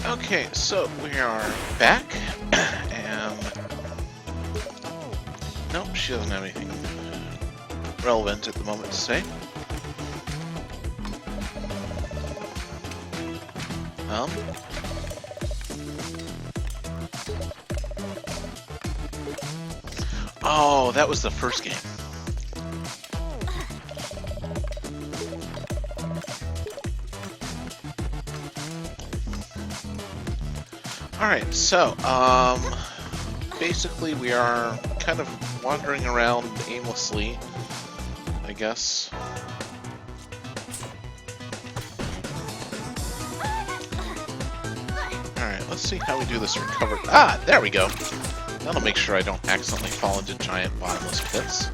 Okay, so we are back, and nope, she doesn't have anything relevant at the moment to say. Oh, that was the first game. Alright, so, basically we are kind of wandering around aimlessly, I guess. Alright, let's see how we do this recovery. Ah, there we go! That'll make sure I don't accidentally fall into giant bottomless pits.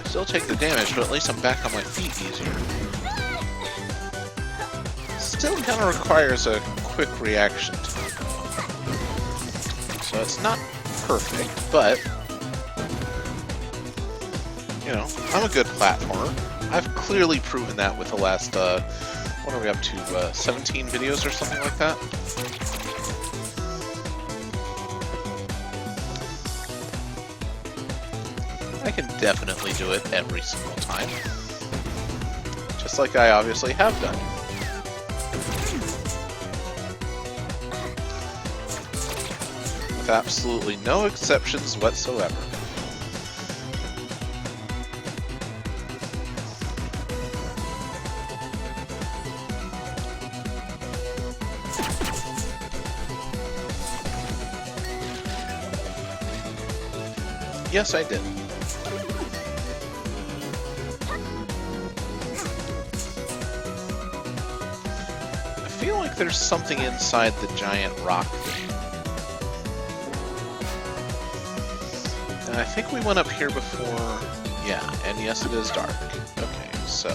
Still take the damage, but at least I'm back on my feet easier. Still kind of requires a quick reaction time. So it's not perfect, but you know, I'm a good platformer. I've clearly proven that with the last, what are we up to, 17 videos or something like that? I can definitely do it every single time. Just like I obviously have done. With absolutely no exceptions whatsoever. Yes, I did. I feel like there's something inside the giant rock thing. And I think we went up here before. Yeah, and yes, it is dark. Okay, so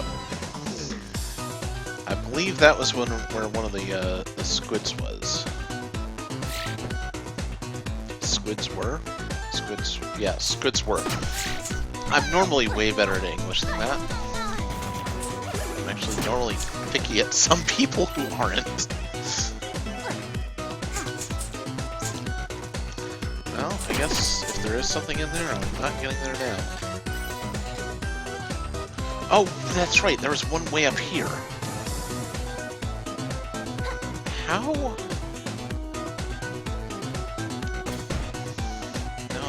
I believe that was where one of the squids was. Squids were? Squids, yeah, squids were. I'm normally way better at English than that. I'm actually normally picky at some people who aren't. Well, I guess if there is something in there, I'm not getting there now. Oh, that's right, there was one way up here. How?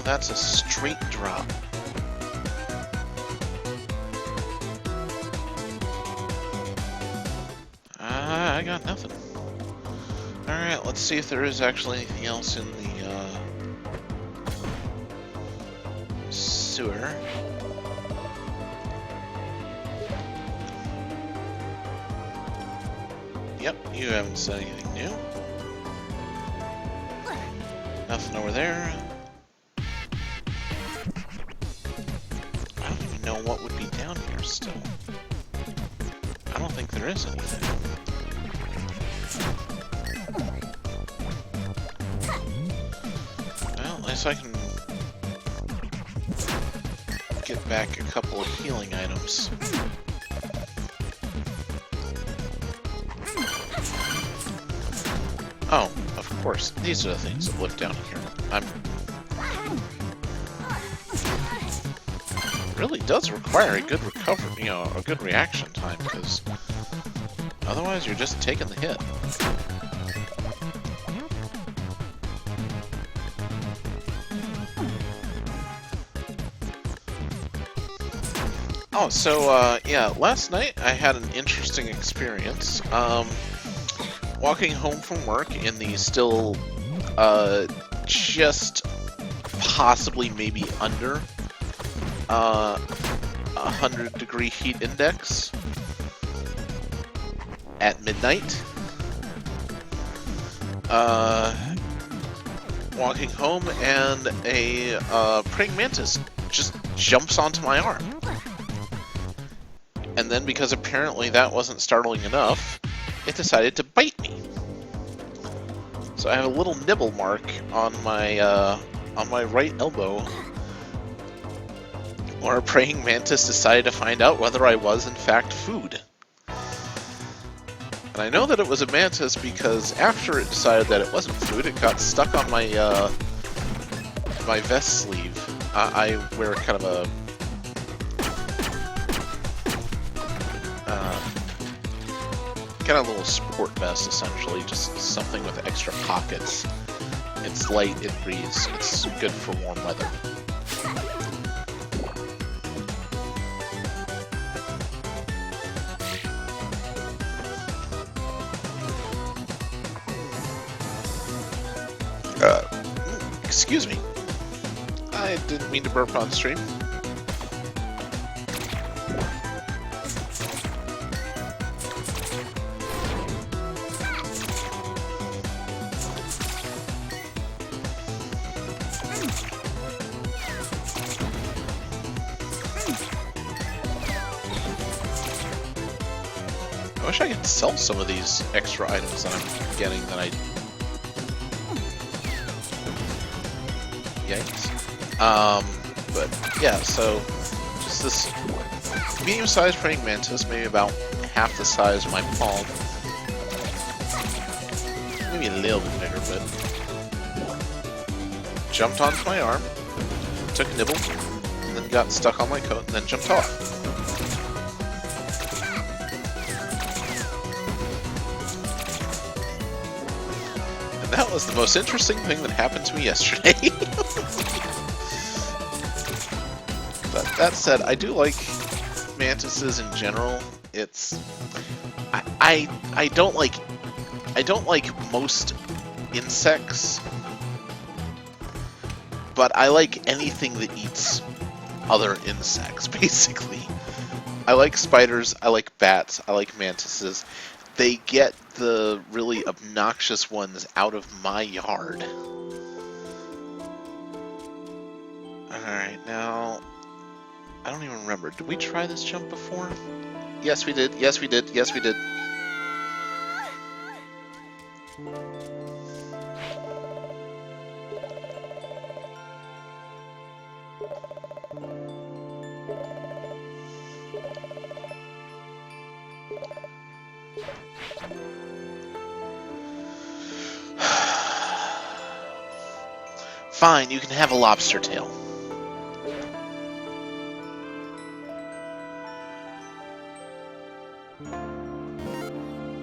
That's a straight drop. I got nothing. Alright, let's see if there is actually anything else in the sewer. Yep, you haven't said anything new. Nothing over there. Know what would be down here still. I don't think there is anything. Well, at least I can get back a couple of healing items. Oh, of course, these are the things that live down here. Really does require a good recovery, you know, a good reaction time, because otherwise you're just taking the hit. Oh, so, yeah, last night I had an interesting experience. Walking home from work in the still, just possibly maybe under 100-degree heat index at midnight. Walking home, and a praying mantis just jumps onto my arm. And then, because apparently that wasn't startling enough, it decided to bite me. So I have a little nibble mark on my right elbow Or a praying mantis decided to find out whether I was in fact food. And I know that it was a mantis because after it decided that it wasn't food, it got stuck on my my vest sleeve. I wear kind of a kind of little sport vest, essentially, just something with extra pockets. It's light, it breathes, it's good for warm weather. Excuse me. I didn't mean to burp on stream. I wish I could sell some of these extra items that I'm getting that I... Yikes. But yeah, so just this medium-sized praying mantis, maybe about half the size of my palm. Maybe a little bit bigger, but... Jumped onto my arm, took a nibble, and then got stuck on my coat, and then jumped off. That was the most interesting thing that happened to me yesterday. But that said, I do like mantises in general. It's I don't like most insects, but I like anything that eats other insects, basically. I like spiders, I like bats, I like mantises. They get the really obnoxious ones out of my yard. Alright, now... I don't even remember. Did we try this jump before? Yes, we did. Yes, we did. Yes, we did. Fine, you can have a lobster tail.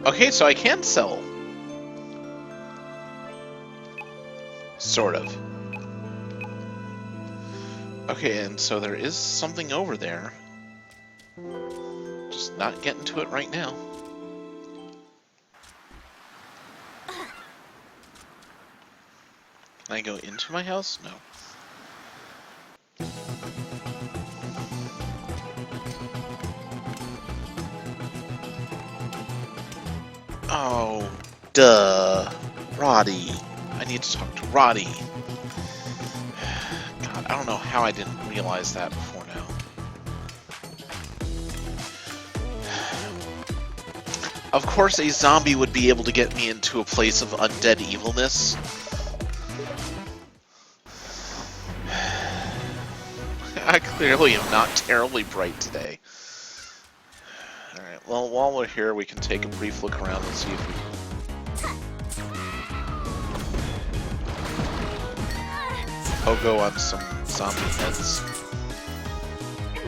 Okay, so I can sell. Sort of. Okay, and so there is something over there. Just not getting to it right now. Can I go into my house? No. Oh, duh. Roddy. I need to talk to Roddy. God, I don't know how I didn't realize that before now. Of course a zombie would be able to get me into a place of undead evilness. I clearly am not terribly bright today. Alright, well, while we're here, we can take a brief look around and see if we... Pogo on some zombie heads.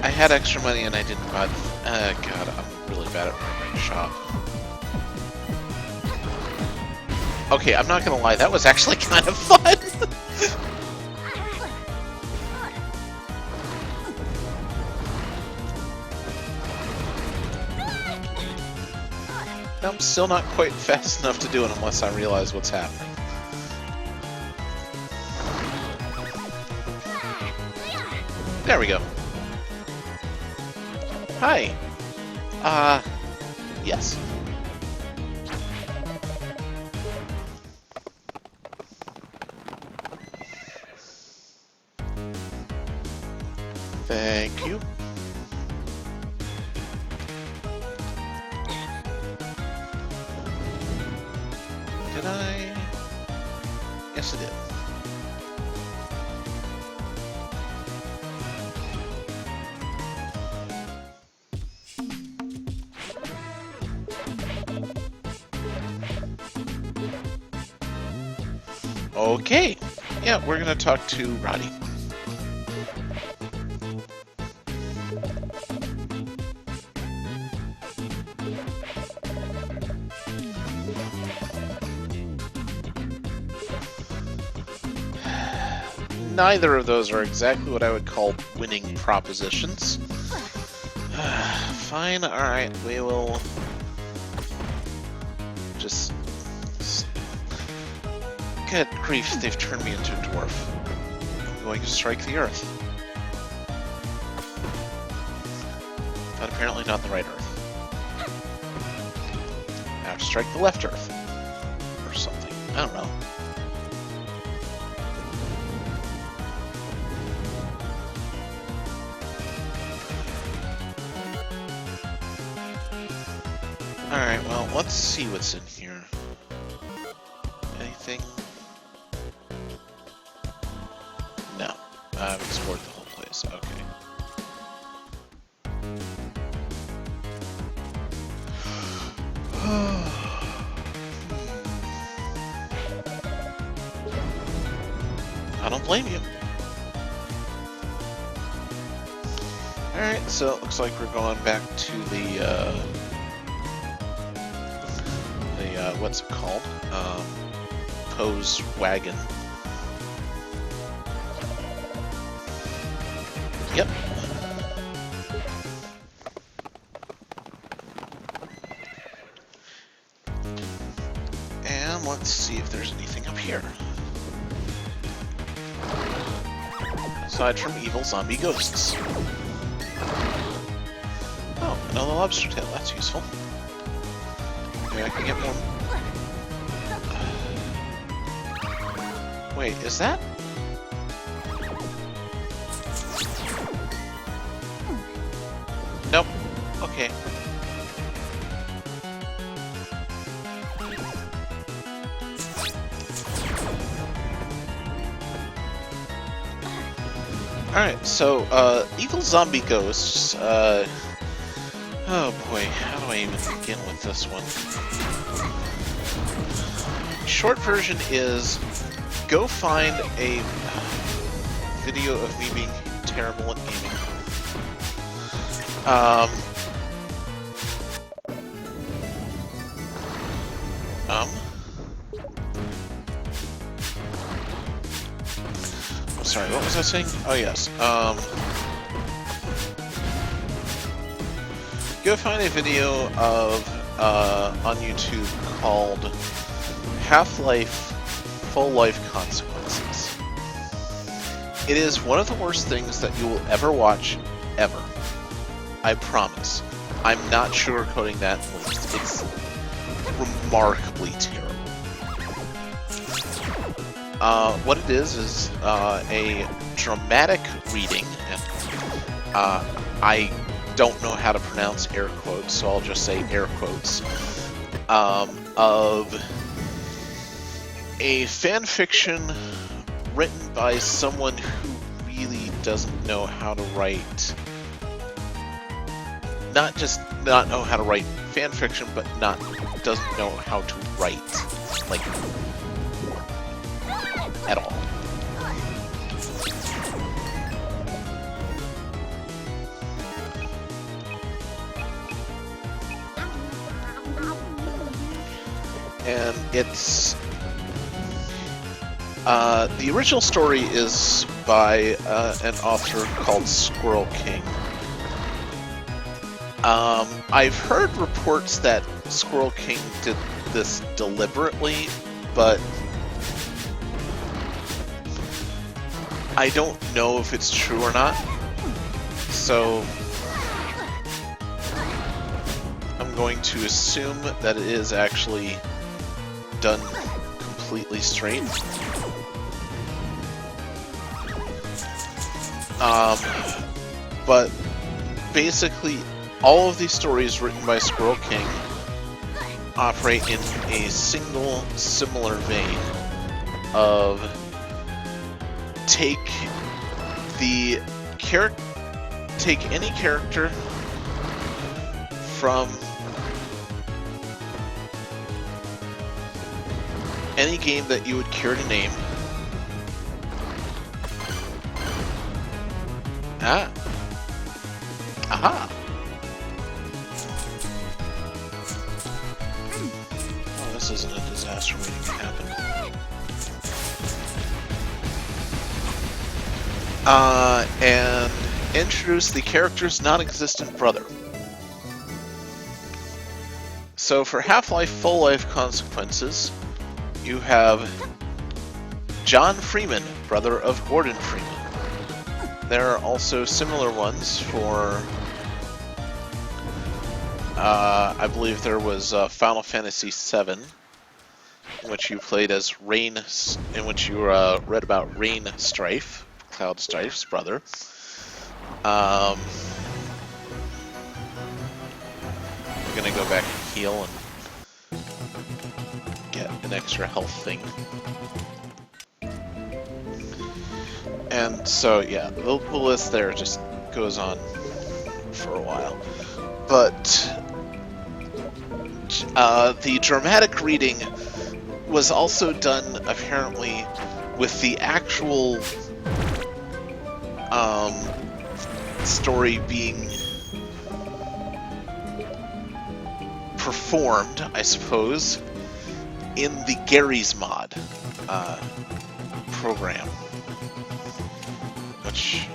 I had extra money and I didn't buy the... God, I'm really bad at running shop. Okay, I'm not gonna lie, that was actually kind of fun! I'm still not quite fast enough to do it unless I realize what's happening. There we go. Hi. Yes. Thank you. Did I? Yes, I did. Okay. Yeah, we're gonna talk to Roddy. Neither of those are exactly what I would call winning propositions. Fine, alright, we will just... Good grief, they've turned me into a dwarf. I'm going to strike the earth. But apparently not the right earth. I have to strike the left earth. Or something. I don't know. Alright, well, let's see what's in here. Anything? No. I've explored the whole place. Okay. I don't blame you. Alright, so it looks like we're going back to the what's it called? Poe's wagon. Yep. And let's see if there's anything up here. Aside from evil zombie ghosts. Oh, another lobster tail. That's useful. Maybe I can get more. Wait, is that? Nope. Okay. Alright, so, evil zombie ghosts, oh boy, how do I even begin with this one? Short version is, go find a video of me being terrible at gaming. I'm sorry, what was I saying? Oh yes, go find a video of, on YouTube called Half-Life Full Life Consequences. It is one of the worst things that you will ever watch, ever. I promise. I'm not sugarcoating that. It's remarkably terrible. What it is a dramatic reading. I don't know how to pronounce air quotes, so I'll just say air quotes. Of a fan fiction written by someone who really doesn't know how to write, not just not know how to write fan fiction, but doesn't know how to write, like, at all. And it's the original story is by an author called Squirrel King. I've heard reports that Squirrel King did this deliberately, but I don't know if it's true or not. So I'm going to assume that it is actually done completely straight. But basically, all of these stories written by Squirrel King operate in a single, similar vein of take any character from Any game that you would care to name. Ah. Aha. Oh, this isn't a disaster waiting to happen. And introduce the character's non-existent brother. So for Half-Life Full Life Consequences, you have John Freeman, brother of Gordon Freeman. There are also similar ones for, I believe there was Final Fantasy VII, in which you played as Rain, in which you read about Rain Strife, Cloud Strife's brother. I'm gonna go back and heal and get an extra health thing. And so, yeah, the list there just goes on for a while. But the dramatic reading was also done, apparently, with the actual story being performed, I suppose, in the Gary's Mod program. Which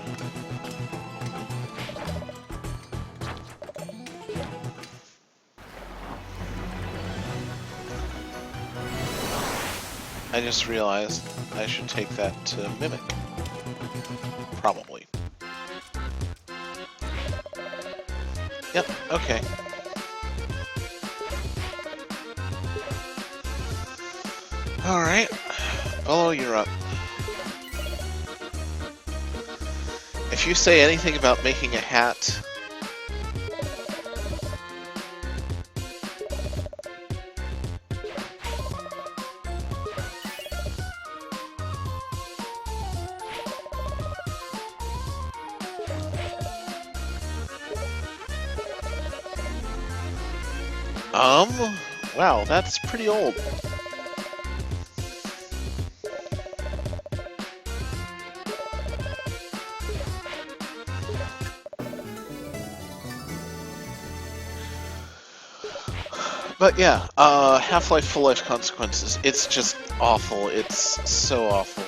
I just realized I should take that to Mimic. Probably. Yep, okay. Alright. Bello, you're up. If you say anything about making a hat... Wow, that's pretty old. But yeah, Half-Life Full Life Consequences, it's just awful. It's so awful.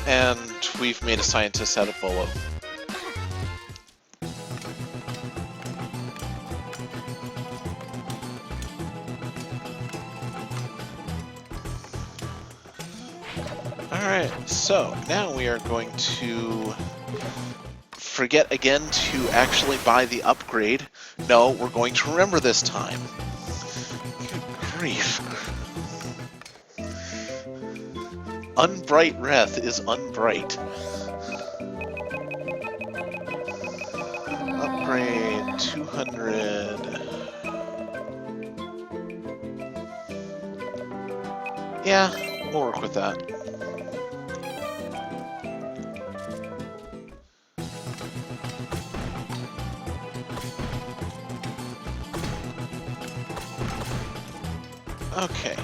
And we've made a scientist out of Bolo. Alright, so now we are going to forget again to actually buy the upgrade. No, we're going to remember this time. Good grief. Unbright Reth is unbright. Upgrade 200. Yeah, we'll work with that. Okay,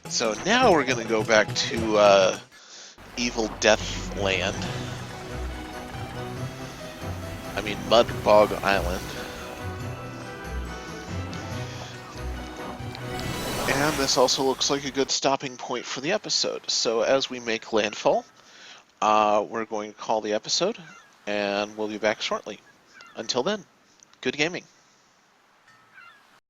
so now we're gonna go back to Evil Death Land. I mean, Mud Bog Island. And this also looks like a good stopping point for the episode. So as we make landfall, we're going to call the episode, and we'll be back shortly. Until then, good gaming.